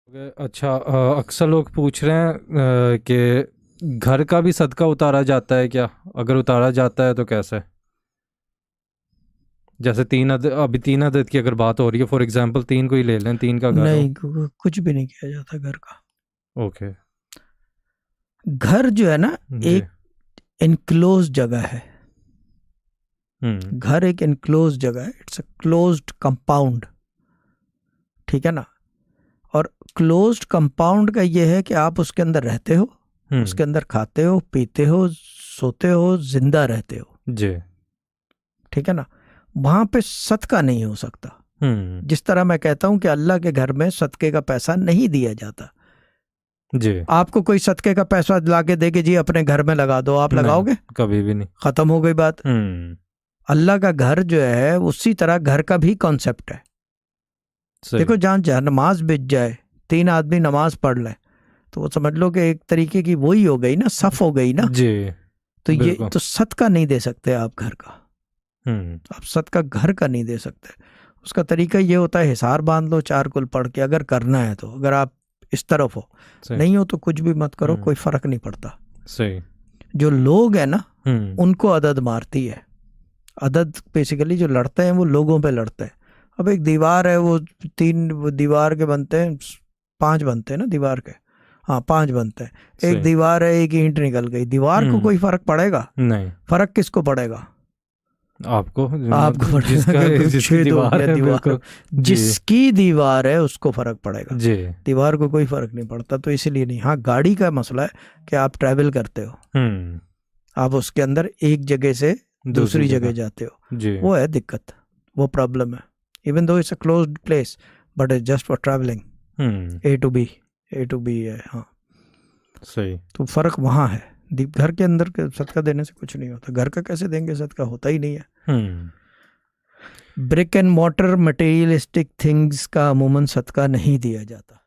अच्छा, अक्सर लोग पूछ रहे हैं कि घर का भी सदका उतारा जाता है क्या? अगर उतारा जाता है तो कैसे? जैसे अभी 3 अदद की अगर बात हो रही है, फॉर एग्जांपल 3 को ही ले लें, 3 का घर हो। नहीं, कुछ भी नहीं किया जाता घर का। ओके। घर जो है ना, जी। एक इनक्लोज जगह है। हम्म। घर एक इनक्लोज जगह है, इट्स अ क्लोज्ड कंपाउंड। ठीक है ना। और क्लोज्ड कंपाउंड का ये है कि आप उसके अंदर रहते हो, हम्म। उसके अंदर खाते हो, पीते हो, सोते हो, जिंदा रहते हो। जी। ठीक है ना। वहां पे सदका नहीं हो सकता। हम्म। जिस तरह मैं कहता हूं कि अल्लाह के घर में सदके का पैसा नहीं दिया जाता। जी। आपको कोई सदके का पैसा लाके दे के जी अपने घर में लगा दो, आप नहीं, लगाओगे? कभी भी नहीं। खत्म हो गई बात। हम्म। अल्लाह का घर जो है उसी तरह घर का भी कॉन्सेप्ट है। सही। देखो, जहाँ नमाज बिछ जाए, 3 आदमी नमाज पढ़ लें, तो वो समझ लो कि एक तरीके की वही हो गई ना, सफ हो गई ना। जी। तो ये बिल्कुल। तो सदका नहीं दे सकते आप घर का। हम्म। आप सदका घर का नहीं दे सकते। उसका तरीका ये होता है, हिसार बांध लो 4 कुल पढ़ के, अगर करना है तो, अगर आप इस तरफ हो। सही। नहीं हो तो कुछ भी मत करो, हम्म। कोई फर्क नहीं पड़ता। सही। जो लोग है ना, हम्म। उनको अदद मारती है। अदद बेसिकली जो लड़ते हैं वो लोगों पे लड़ते हैं। अब एक दीवार है, वो दीवार के बनते हैं, 5 बनते हैं ना दीवार के। हाँ, 5 बनते हैं। एक सही। दीवार है, एक ईंट निकल गई, दीवार को हम्म। कोई फर्क पड़ेगा? नहीं। फर्क किसको पड़ेगा? आपको आपको मतलब पड़ेगा जिसका कि कोई जिसकी छेद हो दीवार गया है, दीवार। बिल्कुल। जी। जिसकी दीवार है उसको फर्क पड़ेगा। जी। दीवार को कोई फर्क नहीं पड़ता, तो इसीलिए नहीं। हाँ, गाड़ी का मसला है कि आप ट्रैवल करते हो, हम्म। आप उसके अंदर एक जगह से दूसरी दूसरी जगह जगह। जाते हो, जी। वो है दिक्कत, वो प्रॉब्लम है। Even though it's a closed place, but it's just for travelling. Hmm. A to B है, हाँ। सही। तो फर्क वहाँ है। घर के अंदर सदका देने से कुछ नहीं होता। घर का कैसे देंगे सदका? होता ही नहीं है। हम्म। Brick and mortar materialistic things का अमूमन सदका नहीं दिया जाता।